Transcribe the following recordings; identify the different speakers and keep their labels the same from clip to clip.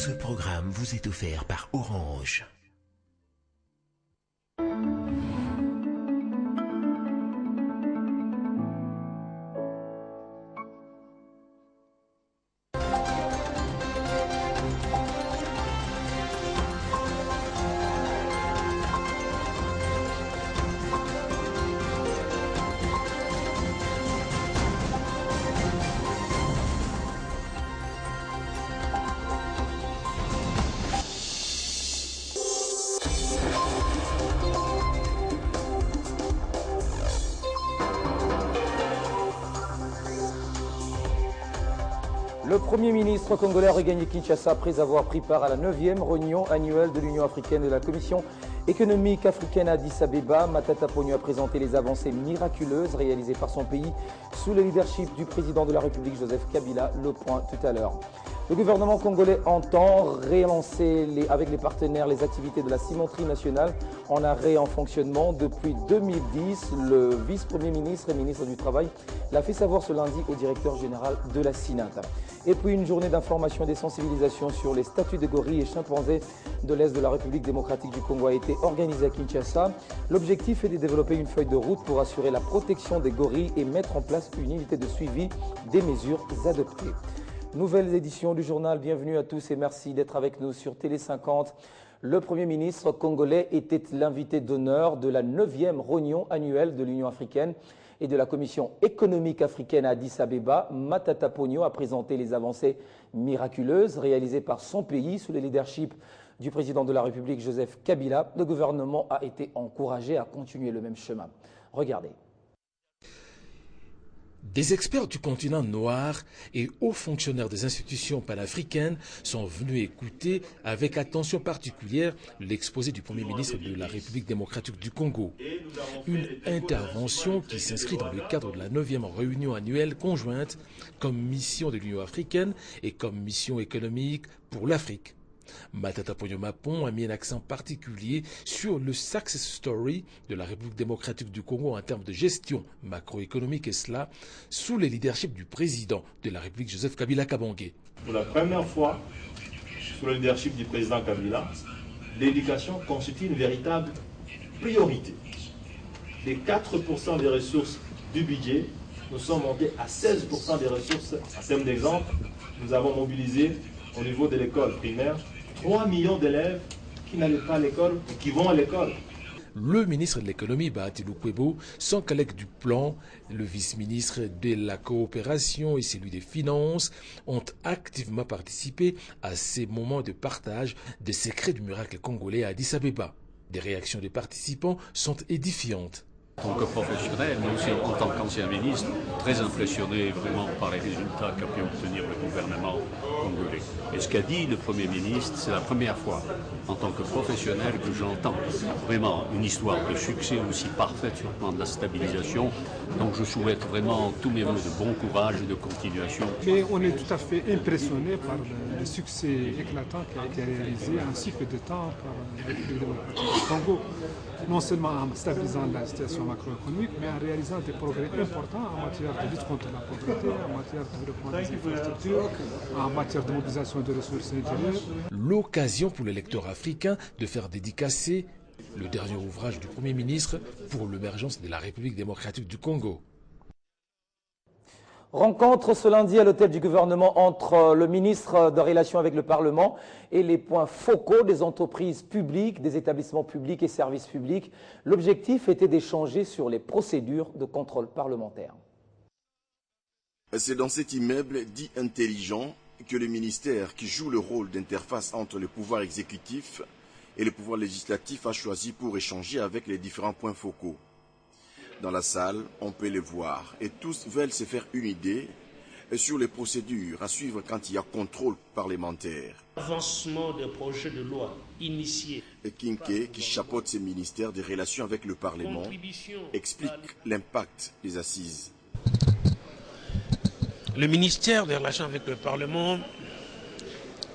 Speaker 1: Ce programme vous est offert par Orange.
Speaker 2: Le Premier ministre congolais a regagné Kinshasa après avoir pris part à la 9e réunion annuelle de l'Union africaine et de la Commission économique africaine à Addis Abeba. Matata Ponyo a présenté les avancées miraculeuses réalisées par son pays sous le leadership du président de la République, Joseph Kabila. Le point tout à l'heure. Le gouvernement congolais entend relancer avec les partenaires les activités de la cimenterie nationale en arrêt en fonctionnement depuis 2010. Le vice-premier ministre et ministre du Travail l'a fait savoir ce lundi au directeur général de la SINAT. Et puis une journée d'information et de sensibilisation sur les statuts de gorilles et chimpanzés de l'Est de la République démocratique du Congo a été organisée à Kinshasa. L'objectif est de développer une feuille de route pour assurer la protection des gorilles et mettre en place une unité de suivi des mesures adoptées. Nouvelles éditions du journal, bienvenue à tous et merci d'être avec nous sur Télé 50. Le Premier ministre congolais était l'invité d'honneur de la 9e réunion annuelle de l'Union africaine et de la Commission économique africaine à Addis Abeba. Matata Ponyo a présenté les avancées miraculeuses réalisées par son pays sous le leadership du président de la République, Joseph Kabila. Le gouvernement a été encouragé à continuer le même chemin. Regardez.
Speaker 3: Des experts du continent noir et hauts fonctionnaires des institutions panafricaines sont venus écouter avec attention particulière l'exposé du Premier ministre de la République démocratique du Congo. Une intervention qui s'inscrit dans le cadre de la 9e réunion annuelle conjointe comme mission de l'Union africaine et comme mission économique pour l'Afrique. Matata Ponyo Mapon a mis un accent particulier sur le success story de la République démocratique du Congo en termes de gestion macroéconomique et cela sous le leadership du président de la République Joseph Kabila Kabange.
Speaker 4: Pour la première fois, sous le leadership du président Kabila, l'éducation constitue une véritable priorité. Les 4% des ressources du budget, nous sommes montés à 16% des ressources. En termes d'exemple, nous avons mobilisé au niveau de l'école primaire 3 millions d'élèves qui n'allaient pas à l'école et qui vont à l'école.
Speaker 3: Le ministre de l'économie, Bahati Lukwebo, son collègue du plan, le vice-ministre de la coopération et celui des finances ont activement participé à ces moments de partage des secrets du miracle congolais à Addis Abeba. Des réactions des participants sont édifiantes.
Speaker 5: En tant que professionnel, mais aussi en tant qu'ancien ministre, très impressionné vraiment par les résultats qu'a pu obtenir le gouvernement congolais. Et ce qu'a dit le Premier ministre, c'est la première fois en tant que professionnel que j'entends vraiment une histoire de succès aussi parfaite sur le plan de la stabilisation. Donc je souhaite vraiment tous mes voeux de bon courage et de continuation.
Speaker 6: Mais on est tout à fait impressionné par le succès éclatant qui a été réalisé en si peu de temps par la République démocratique du Congo. Non seulement en stabilisant la situation macroéconomique, mais en réalisant des progrès importants en matière de lutte contre la pauvreté, en matière de développement des infrastructures, en matière de mobilisation de ressources intérieures.
Speaker 3: L'occasion pour le lecteur africain de faire dédicacer le dernier ouvrage du Premier ministre pour l'émergence de la République démocratique du Congo.
Speaker 2: Rencontre ce lundi à l'hôtel du gouvernement entre le ministre de Relations avec le Parlement et les points focaux des entreprises publiques, des établissements publics et services publics. L'objectif était d'échanger sur les procédures de contrôle parlementaire.
Speaker 7: C'est dans cet immeuble dit intelligent que le ministère, qui joue le rôle d'interface entre le pouvoir exécutif et le pouvoir législatif, a choisi pour échanger avec les différents points focaux. Dans la salle, on peut les voir et tous veulent se faire une idée sur les procédures à suivre quand il y a contrôle parlementaire.
Speaker 8: Avancement des projets de loi initiés.
Speaker 7: Et Kinké, qui chapeaute ce ministère des relations avec le Parlement, explique l'impact des assises.
Speaker 8: Le ministère des Relations avec le Parlement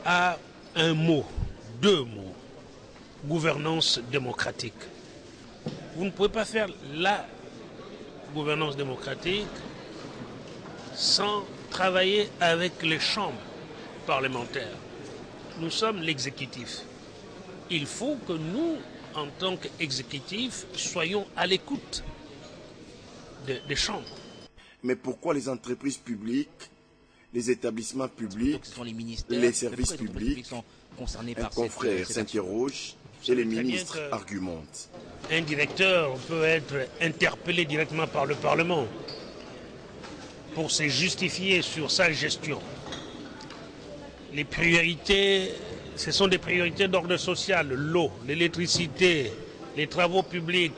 Speaker 8: a un mot, deux mots, gouvernance démocratique. Vous ne pouvez pas faire la gouvernance démocratique sans travailler avec les chambres parlementaires. nous sommes l'exécutif. Il faut que nous, en tant qu'exécutif, soyons à l'écoute des chambres.
Speaker 7: Mais pourquoi les entreprises publiques, les établissements publics, les services publics, un confrère s'interroge et les ministres argumentent.
Speaker 8: Un directeur peut être interpellé directement par le Parlement pour se justifier sur sa gestion. Les priorités, ce sont des priorités d'ordre social, l'eau, l'électricité, les travaux publics,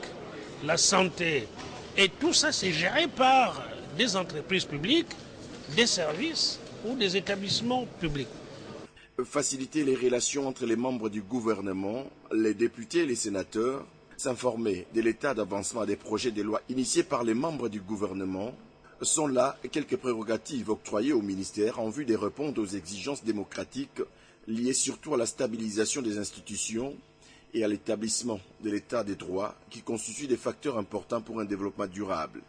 Speaker 8: la santé. Et tout ça, c'est géré par des entreprises publiques, des services ou des établissements publics.
Speaker 7: Faciliter les relations entre les membres du gouvernement, les députés et les sénateurs, s'informer de l'état d'avancement des projets de loi initiés par les membres du gouvernement, sont là quelques prérogatives octroyées au ministère en vue de répondre aux exigences démocratiques liées surtout à la stabilisation des institutions et à l'établissement de l'état des droits qui constituent des facteurs importants pour un développement durable.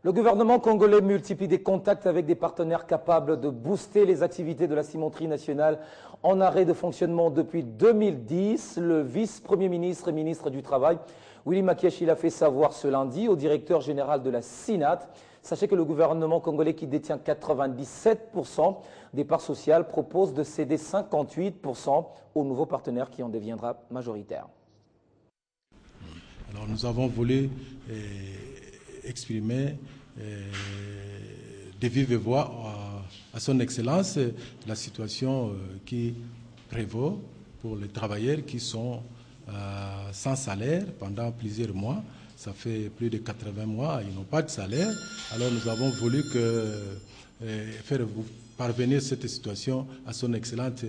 Speaker 2: Le gouvernement congolais multiplie des contacts avec des partenaires capables de booster les activités de la cimenterie nationale en arrêt de fonctionnement depuis 2010. Le vice-premier ministre et ministre du Travail, Willy Makiashi, l'a fait savoir ce lundi au directeur général de la SINAT. Sachez que le gouvernement congolais, qui détient 97% des parts sociales, propose de céder 58% au nouveau partenaire qui en deviendra majoritaire.
Speaker 9: Alors nous avons voulu exprimer de vive voix à son Excellence la situation qui prévaut pour les travailleurs qui sont sans salaire pendant plusieurs mois. Ça fait plus de 80 mois, ils n'ont pas de salaire. Alors nous avons voulu faire parvenir cette situation à son Excellence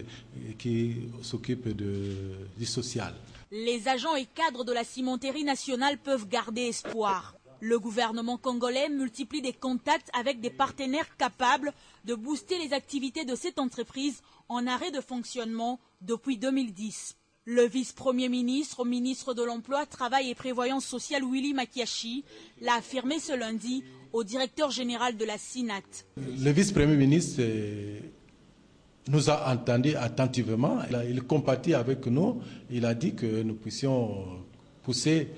Speaker 9: qui s'occupe du social.
Speaker 10: Les agents et cadres de la cimenterie nationale peuvent garder espoir. Le gouvernement congolais multiplie des contacts avec des partenaires capables de booster les activités de cette entreprise en arrêt de fonctionnement depuis 2010. Le vice-premier ministre, ministre de l'Emploi, Travail et Prévoyance sociale, Willy Makiashi, l'a affirmé ce lundi au directeur général de la SINAT.
Speaker 9: Le vice-premier ministre nous a entendus attentivement. Il compatit avec nous. Il a dit que nous puissions pousser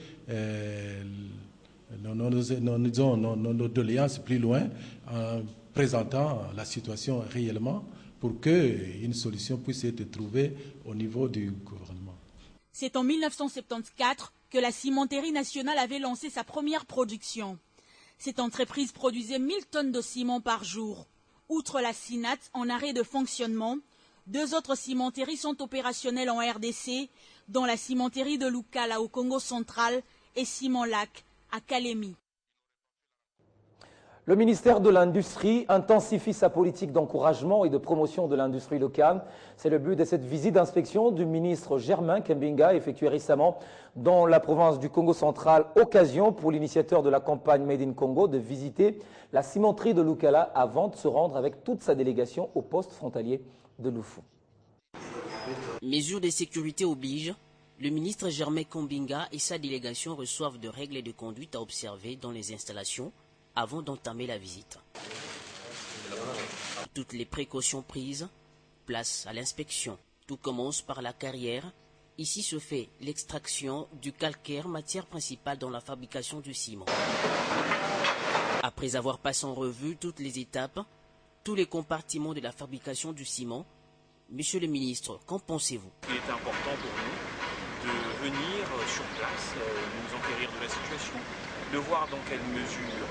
Speaker 9: nos doléances plus loin en présentant la situation réellement pour qu'une solution puisse être trouvée au niveau du gouvernement.
Speaker 10: C'est en 1974 que la cimenterie nationale avait lancé sa première production. Cette entreprise produisait 1000 tonnes de ciment par jour. Outre la SINAT en arrêt de fonctionnement, 2 autres cimenteries sont opérationnelles en RDC, dont la cimenterie de Lukala au Congo central et Ciment Lac à Kalemi.
Speaker 2: Le ministère de l'Industrie intensifie sa politique d'encouragement et de promotion de l'industrie locale. C'est le but de cette visite d'inspection du ministre Germain Kambinga effectuée récemment dans la province du Congo central. Occasion pour l'initiateur de la campagne Made in Congo de visiter la cimenterie de Lukala avant de se rendre avec toute sa délégation au poste frontalier de Lufu.
Speaker 11: Mesures de sécurité obligent. Le ministre Germain Kambinga et sa délégation reçoivent de règles de conduite à observer dans les installations avant d'entamer la visite. Toutes les précautions prises, place à l'inspection. Tout commence par la carrière. Ici se fait l'extraction du calcaire, matière principale dans la fabrication du ciment. Après avoir passé en revue toutes les étapes, tous les compartiments de la fabrication du ciment, Monsieur le ministre, qu'en pensez-vous?
Speaker 12: Il est important pour nous de venir sur place, nous enquérir de la situation, de voir dans quelle mesure,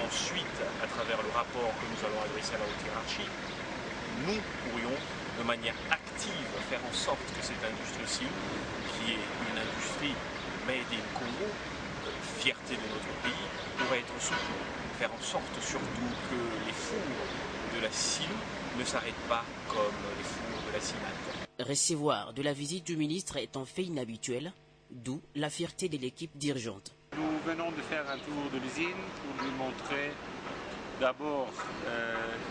Speaker 12: ensuite, à travers le rapport que nous allons adresser à la haute hiérarchie, nous pourrions, de manière active, faire en sorte que cette industrie-ci, qui est une industrie made in Congo, fierté de notre pays, pourrait être soutenue. Faire en sorte surtout que les fours de la CIM ne s'arrêtent pas comme les fours de la CIMAT.
Speaker 11: Recevoir de la visite du ministre est un fait inhabituel, d'où la fierté de l'équipe dirigeante.
Speaker 13: Nous venons de faire un tour de l'usine pour lui montrer d'abord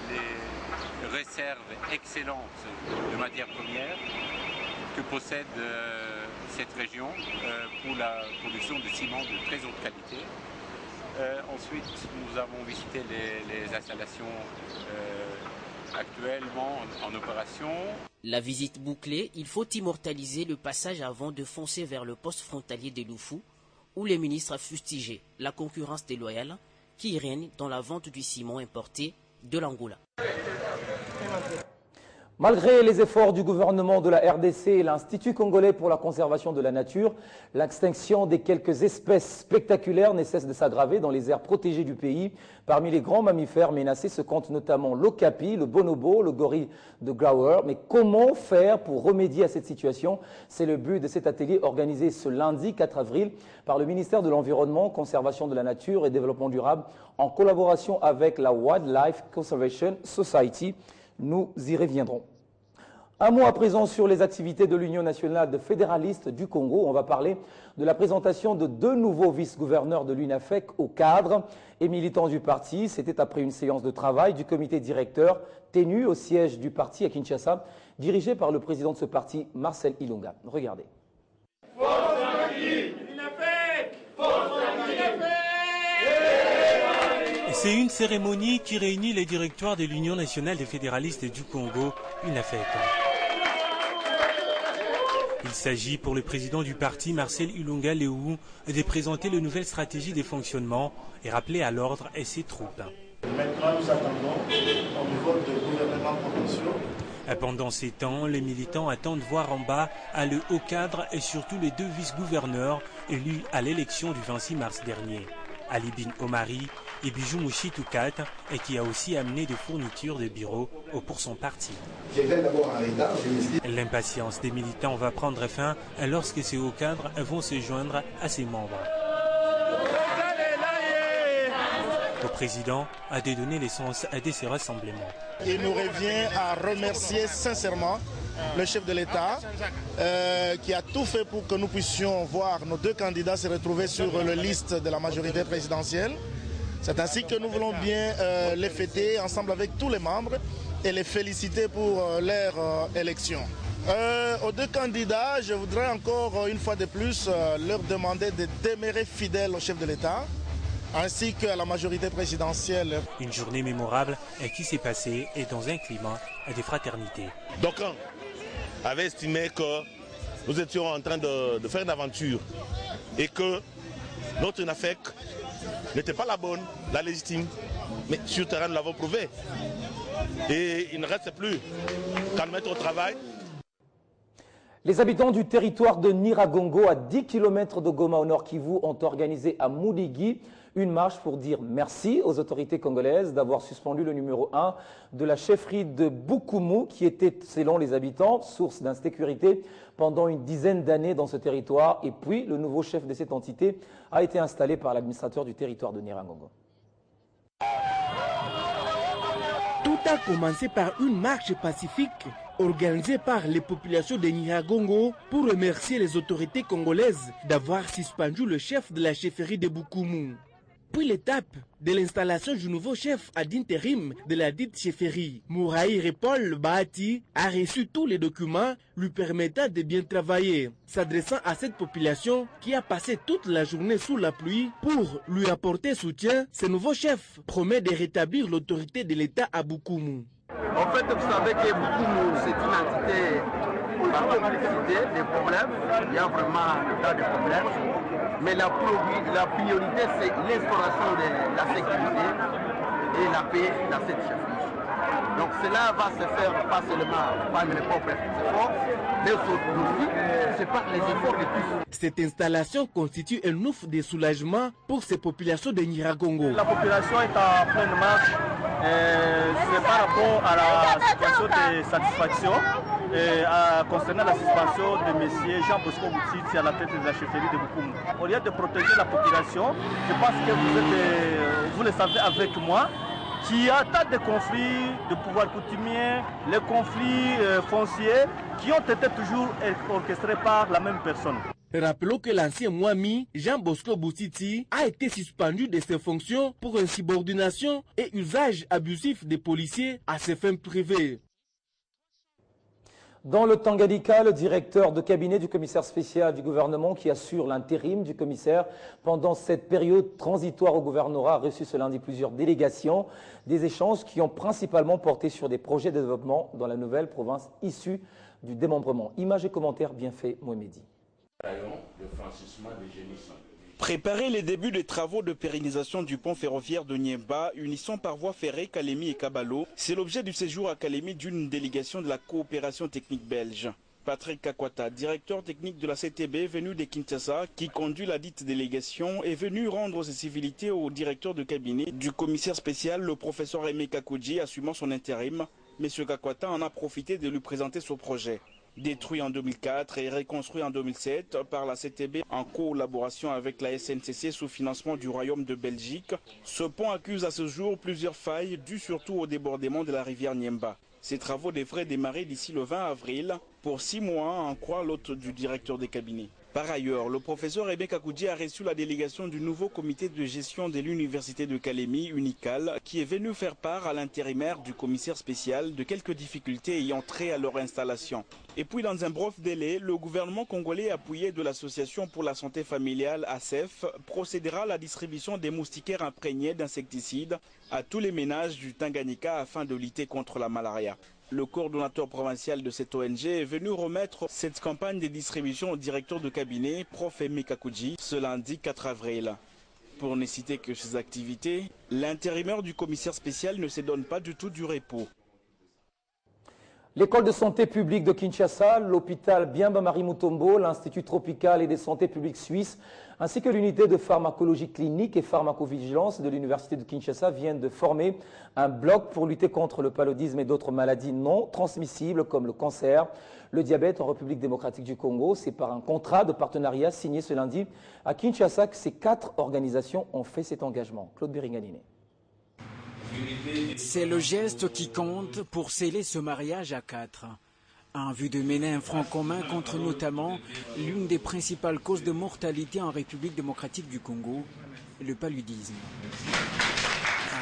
Speaker 13: les réserves excellentes de matières premières que possède cette région pour la production de ciment de très haute qualité. Ensuite, nous avons visité les installations actuellement en opération.
Speaker 11: La visite bouclée, il faut immortaliser le passage avant de foncer vers le poste frontalier de Loufou, où les ministres a fustigé la concurrence déloyale qui règne dans la vente du ciment importé de l'Angola.
Speaker 2: Malgré les efforts du gouvernement de la RDC et l'Institut congolais pour la conservation de la nature, l'extinction des quelques espèces spectaculaires ne cesse de s'aggraver dans les aires protégées du pays. Parmi les grands mammifères menacés se comptent notamment l'okapi, le bonobo, le gorille de Grauer. Mais comment faire pour remédier à cette situation? C'est le but de cet atelier organisé ce lundi 4 avril par le ministère de l'Environnement, Conservation de la Nature et Développement durable en collaboration avec la Wildlife Conservation Society. Nous y reviendrons. Un mot à présent sur les activités de l'Union nationale de fédéralistes du Congo. On va parler de la présentation de 2 nouveaux vice-gouverneurs de l'UNAFEC aux cadres et militants du parti. C'était après une séance de travail du comité directeur tenu au siège du parti à Kinshasa, dirigé par le président de ce parti, Marcel Ilunga. Regardez.
Speaker 14: C'est une cérémonie qui réunit les directoires de l'Union nationale des fédéralistes du Congo, UNAFEC. Il s'agit pour le président du parti, Marcel Ilunga Léou, de présenter la nouvelle stratégie de fonctionnement et rappeler à l'ordre et ses troupes.
Speaker 15: Maintenant, nous attendons au niveau du gouvernement provincial.
Speaker 14: Pendant ces temps, les militants attendent voir en bas le haut cadre et surtout les 2 vice-gouverneurs élus à l'élection du 26 mars dernier. Ali Bin Omari et Bijou Mouchitoukat, et qui a aussi amené des fournitures de bureaux pour son parti. L'impatience des militants va prendre fin lorsque ces hauts cadres vont se joindre à ses membres. Le président a donné l'essence de ces rassemblements.
Speaker 15: Il nous revient à remercier sincèrement le chef de l'État qui a tout fait pour que nous puissions voir nos 2 candidats se retrouver sur la liste de la majorité présidentielle. C'est ainsi que nous voulons bien les fêter ensemble avec tous les membres et les féliciter pour leur élection. Aux 2 candidats, je voudrais encore une fois de plus leur demander de demeurer fidèles au chef de l'État, ainsi qu'à la majorité présidentielle.
Speaker 14: Une journée mémorable qui s'est passée et dans un climat de fraternité.
Speaker 16: D'aucuns avaient estimé que nous étions en train de faire une aventure et que notre UNAFEC n'était pas la bonne, la légitime. Mais sur le terrain, nous l'avons prouvé. Et il ne reste plus qu'à nous mettre au travail.
Speaker 2: Les habitants du territoire de Nyiragongo, à 10 km de Goma au nord Kivu, ont organisé à Moudigi une marche pour dire merci aux autorités congolaises d'avoir suspendu le numéro 1 de la chefferie de Bukumu, qui était, selon les habitants, source d'insécurité pendant une dizaine d'années dans ce territoire. Et puis, le nouveau chef de cette entité a été installé par l'administrateur du territoire de Nyiragongo.
Speaker 17: Tout a commencé par une marche pacifique organisée par les populations de Nyiragongo pour remercier les autorités congolaises d'avoir suspendu le chef de la chefferie de Bukumu. Puis l'étape de l'installation du nouveau chef ad intérim de la dite chefferie, Mouraï Paul Bahati, a reçu tous les documents lui permettant de bien travailler. S'adressant à cette population qui a passé toute la journée sous la pluie pour lui apporter soutien, ce nouveau chef promet de rétablir l'autorité de l'État à Bukumu.
Speaker 18: En fait, vous savez que Bukumu, c'est une entité par complexité des problèmes. Il y a vraiment un tas de problèmes. Mais la priorité, c'est l'instauration de la sécurité et la paix dans cette chefferie. Donc cela va se faire pas seulement par les propres efforts, mais aussi c'est par les efforts de tous.
Speaker 17: Cette installation constitue un ouf de soulagement pour ces populations de Nyiragongo.
Speaker 19: La population est en pleine marche. C'est par rapport à la situation de satisfaction concernant la suspension de M. Jean Bosco Boutiti à la tête de la chefferie de Bukumu. Au lieu de protéger la population, je pense que vous le savez avec moi, qu'il y a tas de conflits de pouvoir coutumier, les conflits fonciers qui ont été toujours orchestrés par la même personne.
Speaker 17: Rappelons que l'ancien Mwami, Jean Bosco Boutiti, a été suspendu de ses fonctions pour insubordination et usage abusif des policiers à ses fins privées.
Speaker 2: Dans le Tanganyika, le directeur de cabinet du commissaire spécial du gouvernement qui assure l'intérim du commissaire pendant cette période transitoire au gouvernorat a reçu ce lundi plusieurs délégations, des échanges qui ont principalement porté sur des projets de développement dans la nouvelle province issue du démembrement. Images et commentaires bien faits, Mohamedi.
Speaker 20: Préparer les débuts des travaux de pérennisation du pont ferroviaire de Niemba, unissant par voie ferrée Kalemi et Kabalo, c'est l'objet du séjour à Kalemi d'une délégation de la coopération technique belge. Patrick Kakwata, directeur technique de la CTB venu de Kinshasa, qui conduit la dite délégation, est venu rendre ses civilités au directeur de cabinet du commissaire spécial, le professeur Aimé Kakouji, assumant son intérim. M. Kakwata en a profité de lui présenter son projet. Détruit en 2004 et reconstruit en 2007 par la CTB en collaboration avec la SNCC sous financement du Royaume de Belgique, ce pont accuse à ce jour plusieurs failles dues surtout au débordement de la rivière Niemba. Ces travaux devraient démarrer d'ici le 20 avril pour 6 mois, en croit l'hôte du directeur des cabinets. Par ailleurs, le professeur Aimé Kakouji a reçu la délégation du nouveau comité de gestion de l'université de Kalemi, UNICAL, qui est venu faire part à l'intérimaire du commissaire spécial de quelques difficultés ayant trait à leur installation. Et puis dans un bref délai, le gouvernement congolais appuyé de l'Association pour la santé familiale ASEF procédera à la distribution des moustiquaires imprégnés d'insecticides à tous les ménages du Tanganyika afin de lutter contre la malaria. Le coordonnateur provincial de cette ONG est venu remettre cette campagne de distribution au directeur de cabinet, Prof. Aimé Kakouji, ce lundi 4 avril. Pour ne citer que ces activités, l'intérimaire du commissaire spécial ne se donne pas du tout du repos.
Speaker 2: L'école de santé publique de Kinshasa, l'hôpital Biamba Marie Mutombo, l'Institut tropical et de santé publique suisse, ainsi que l'unité de pharmacologie clinique et pharmacovigilance de l'Université de Kinshasa viennent de former un bloc pour lutter contre le paludisme et d'autres maladies non transmissibles comme le cancer, le diabète en République démocratique du Congo. C'est par un contrat de partenariat signé ce lundi à Kinshasa que ces 4 organisations ont fait cet engagement. Claude Beringaniné.
Speaker 21: C'est le geste qui compte pour sceller ce mariage à 4. En vue de mener un front commun contre notamment l'une des principales causes de mortalité en République démocratique du Congo, le paludisme.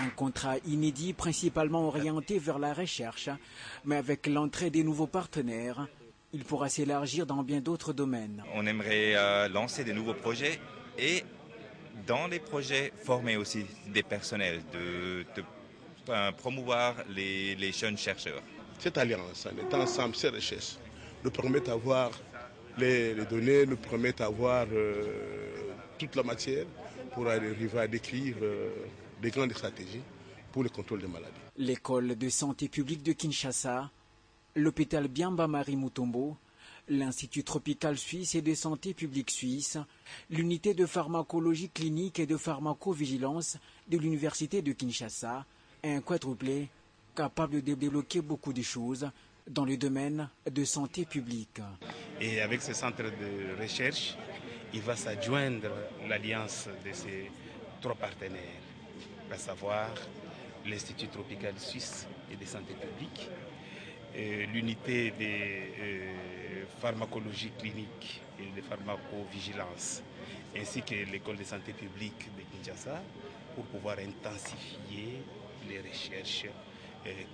Speaker 21: Un contrat inédit principalement orienté vers la recherche, mais avec l'entrée des nouveaux partenaires, il pourra s'élargir dans bien d'autres domaines.
Speaker 22: On aimerait lancer de nouveaux projets et dans les projets former aussi des personnels, de promouvoir les jeunes chercheurs.
Speaker 23: Cette alliance, en étant ensemble, ces recherches, nous permet d'avoir les données, nous permet d'avoir toute la matière pour arriver à décrire des grandes stratégies pour le contrôle des maladies.
Speaker 21: L'école de santé publique de Kinshasa, l'hôpital Biamba Marie Mutombo, l'Institut tropical suisse et de santé publique suisse, l'unité de pharmacologie clinique et de pharmacovigilance de l'Université de Kinshasa, un quadruplé capable de débloquer beaucoup de choses dans le domaine de santé publique.
Speaker 24: Et avec ce centre de recherche, il va s'adjoindre l'alliance de ces 3 partenaires, à savoir l'Institut tropical suisse et de santé publique, l'unité de pharmacologie clinique et de pharmacovigilance, ainsi que l'école de santé publique de Kinshasa, pour pouvoir intensifier les recherches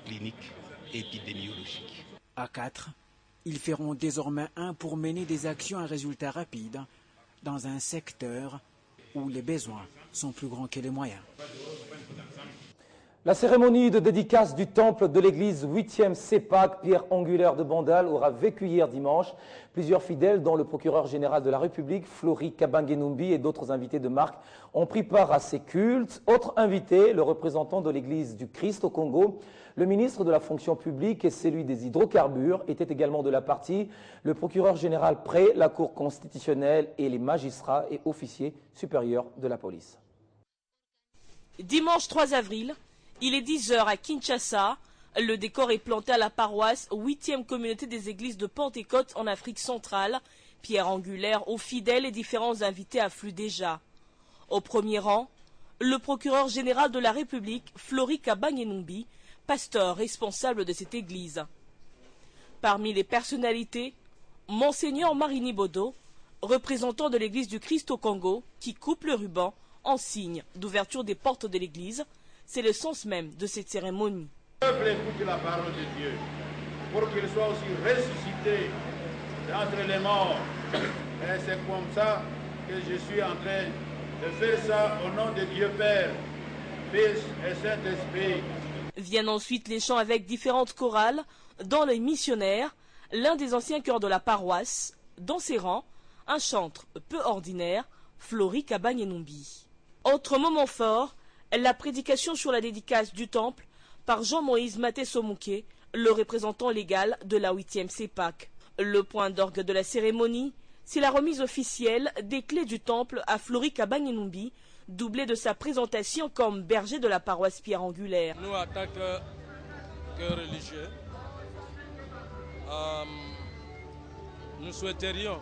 Speaker 24: cliniques et épidémiologiques.
Speaker 21: À 4, ils feront désormais un pour mener des actions à résultats rapides dans un secteur où les besoins sont plus grands que les moyens.
Speaker 2: La cérémonie de dédicace du temple de l'église 8e CEPAC, pierre angulaire de Bandal, aura vécu hier dimanche. Plusieurs fidèles, dont le procureur général de la République, Flori Kabangenumbi, et d'autres invités de marque, ont pris part à ces cultes. Autre invité, le représentant de l'église du Christ au Congo, le ministre de la fonction publique et celui des hydrocarbures étaient également de la partie. Le procureur général près, la Cour constitutionnelle et les magistrats et officiers supérieurs de la police.
Speaker 25: Dimanche 3 avril, il est 10 h à Kinshasa. Le décor est planté à la paroisse 8e communauté des églises de Pentecôte en Afrique centrale. Pierre angulaire aux fidèles et différents invités affluent déjà. Au premier rang, le procureur général de la République, Flori Kabangenumbi, pasteur responsable de cette église. Parmi les personnalités, Monseigneur Marini Bodo, représentant de l'église du Christ au Congo, qui coupe le ruban en signe d'ouverture des portes de l'église. C'est le sens même de cette cérémonie.
Speaker 26: Le peuple écoute la parole de Dieu.
Speaker 1: pour qu'il soit aussi ressuscité d'entre les morts. Et c'est comme ça que je suis en train de faire ça au nom de Dieu Père, Fils et Saint-Esprit.
Speaker 25: Viennent ensuite les chants avec différentes chorales dans les missionnaires, l'un des anciens chœurs de la paroisse. Dans ses rangs, un chantre peu ordinaire, Flori Kabanyenombi. Autre moment fort, la prédication sur la dédicace du temple par Jean-Moïse Maté-Somouké, le représentant légal de la 8e CEPAC. Le point d'orgue de la cérémonie, c'est la remise officielle des clés du temple à Flori Kabanyenombi, doublée de sa présentation comme berger de la paroisse Pierre Angulaire.
Speaker 3: Nous, en tant que religieux, nous souhaiterions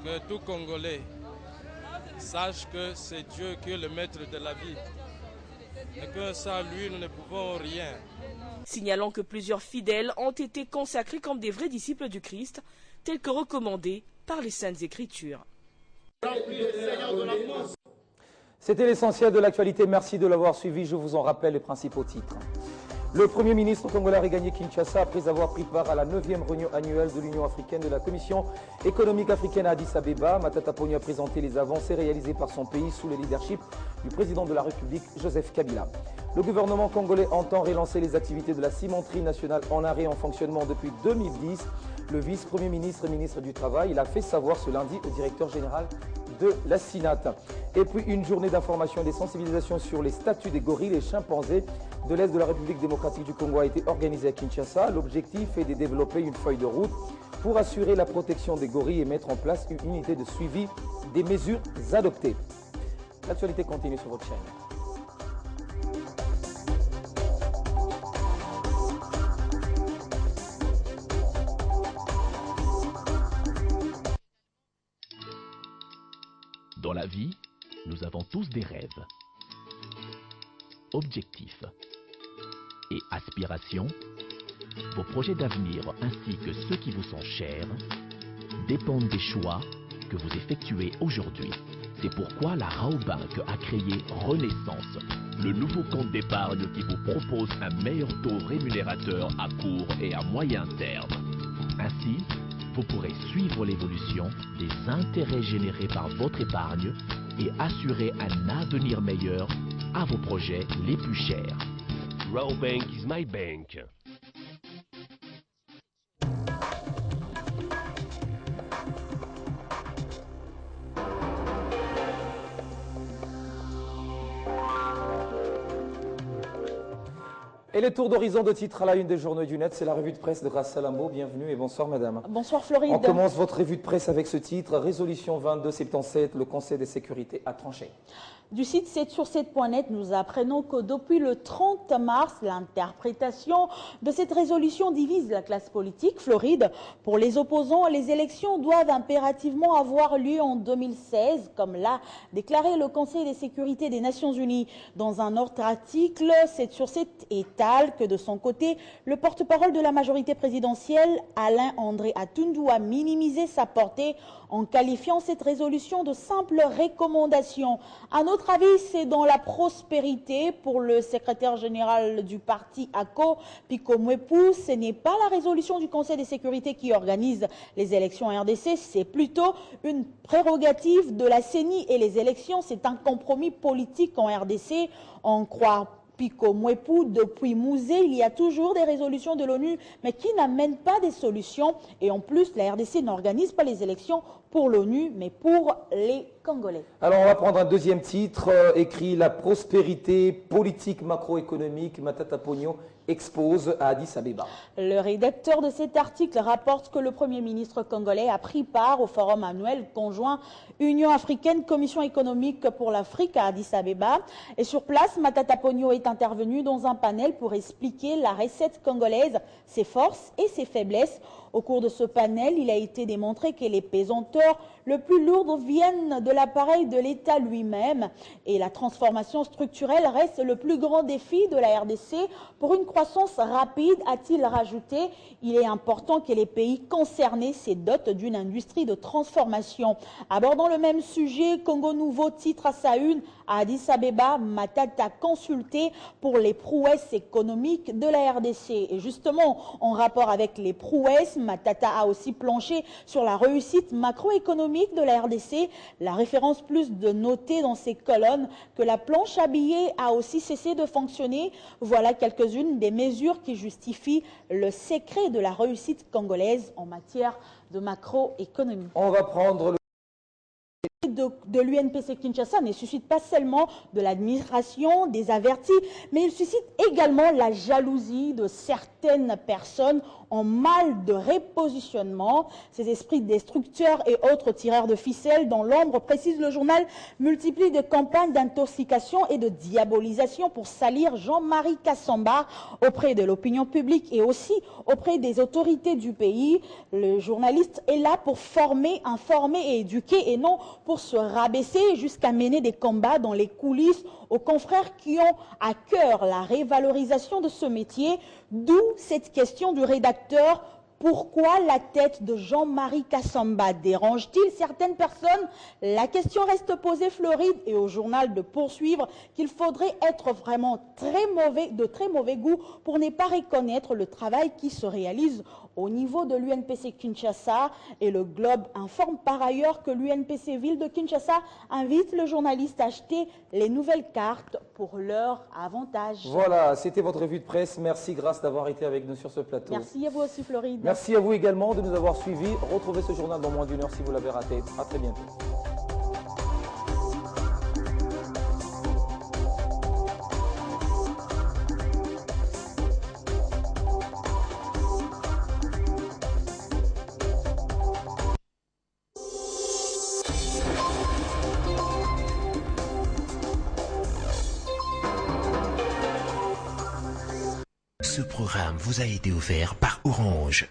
Speaker 3: que tout Congolais sache que c'est Dieu qui est le maître de la vie et que sans lui, nous ne pouvons rien.
Speaker 25: Signalant que plusieurs fidèles ont été consacrés comme des vrais disciples du Christ, tels que recommandés par les Saintes Écritures.
Speaker 2: C'était l'essentiel de l'actualité. Merci de l'avoir suivi. Je vous en rappelle les principaux titres. Le Premier ministre congolais a regagné Kinshasa après avoir pris part à la 9e réunion annuelle de l'Union africaine de la Commission économique africaine à Addis Abeba. Matata Ponyo a présenté les avancées réalisées par son pays sous le leadership du président de la République, Joseph Kabila. Le gouvernement congolais entend relancer les activités de la cimenterie nationale en arrêt en fonctionnement depuis 2010. Le vice-premier ministre et ministre du Travail l'a fait savoir ce lundi au directeur général de la SINAT. Et puis une journée d'information et de sensibilisation sur les statuts des gorilles et chimpanzés de l'Est de la République démocratique du Congo a été organisée à Kinshasa. L'objectif est de développer une feuille de route pour assurer la protection des gorilles et mettre en place une unité de suivi des mesures adoptées. L'actualité continue sur votre chaîne.
Speaker 4: Dans la vie, nous avons tous des rêves, objectifs et aspirations. Vos projets d'avenir ainsi que ceux qui vous sont chers dépendent des choix que vous effectuez aujourd'hui. C'est pourquoi la Raobank a créé Renaissance, le nouveau compte d'épargne qui vous propose un meilleur taux rémunérateur à court et à moyen terme. Ainsi, vous pourrez suivre l'évolution des intérêts générés par votre épargne et assurer un avenir meilleur à vos projets les plus chers. Raobank is my bank.
Speaker 2: Et les tours d'horizon de titres à la une des journaux du net, c'est la revue de presse de Rassalamo. Bienvenue et bonsoir madame.
Speaker 5: Bonsoir Floride.
Speaker 2: On commence votre revue de presse avec ce titre, Résolution 2277, le Conseil de sécurité a tranché.
Speaker 5: Du site 7sur7.net, nous apprenons que depuis le 30 mars, l'interprétation de cette résolution divise la classe politique. Floride, pour les opposants, les élections doivent impérativement avoir lieu en 2016, comme l'a déclaré le Conseil de sécurité des Nations Unies. Dans un autre article, 7sur7 étale que de son côté, le porte-parole de la majorité présidentielle, Alain-André Atundou, a minimisé sa portée en qualifiant cette résolution de simple recommandation. À notre avis, c'est dans la prospérité pour le secrétaire général du parti ACO, Pico Mwepu. Ce n'est pas la résolution du Conseil de sécurité qui organise les élections en RDC, c'est plutôt une prérogative de la CENI et les élections, c'est un compromis politique en RDC. On croit Pico Mwepu, depuis Mouzé, il y a toujours des résolutions de l'ONU, mais qui n'amènent pas des solutions. Et en plus, la RDC n'organise pas les élections pour l'ONU, mais pour les Congolais.
Speaker 2: Alors, on va prendre un deuxième titre, écrit « La prospérité politique macroéconomique, Matata Ponyo expose à Addis Abeba ».
Speaker 5: Le rédacteur de cet article rapporte que le Premier ministre congolais a pris part au forum annuel conjoint Union africaine, Commission économique pour l'Afrique à Addis Abeba. Et sur place, Matata Ponyo est intervenu dans un panel pour expliquer la recette congolaise, ses forces et ses faiblesses. Au cours de ce panel, il a été démontré que les pesanteurs le plus lourdes viennent de l'appareil de l'État lui-même et la transformation structurelle reste le plus grand défi de la RDC. Pour une croissance rapide, a-t-il rajouté, il est important que les pays concernés se dotent d'une industrie de transformation. Abordant le même sujet, Congo Nouveau titre à sa une à Addis Abeba, Matata a consulté pour les prouesses économiques de la RDC. Et justement, en rapport avec les prouesses, Matata a aussi planché sur la réussite macroéconomique de la RDC. La référence plus de noter dans ces colonnes que la planche à billets a aussi cessé de fonctionner. Voilà quelques-unes des mesures qui justifient le secret de la réussite congolaise en matière de macroéconomie.
Speaker 2: On va prendre le
Speaker 5: de l'UNPC Kinshasa ne suscite pas seulement de l'admiration des avertis, mais il suscite également la jalousie de certaines personnes en mal de repositionnement. Ces esprits destructeurs et autres tireurs de ficelles dans l'ombre, précise le journal, multiplient des campagnes d'intoxication et de diabolisation pour salir Jean-Marie Kassamba auprès de l'opinion publique et aussi auprès des autorités du pays. Le journaliste est là pour former, informer et éduquer et non pour se rabaisser jusqu'à mener des combats dans les coulisses aux confrères qui ont à cœur la révalorisation de ce métier. D'où cette question du rédacteur: pourquoi la tête de Jean-Marie Kassamba dérange-t-il certaines personnes? La question reste posée, Floride, et au journal de poursuivre qu'il faudrait être vraiment de très mauvais goût pour ne pas reconnaître le travail qui se réalise au niveau de l'UNPC Kinshasa. Et le Globe informe par ailleurs que l'UNPC Ville de Kinshasa invite le journaliste à acheter les nouvelles cartes pour leur avantage.
Speaker 2: Voilà, c'était votre revue de presse. Merci Grâce d'avoir été avec nous sur ce plateau.
Speaker 5: Merci à vous aussi, Floride.
Speaker 2: Merci à vous également de nous avoir suivis. Retrouvez ce journal dans moins d'une heure si vous l'avez raté. À très bientôt.
Speaker 6: Ce programme vous a été offert par Orange.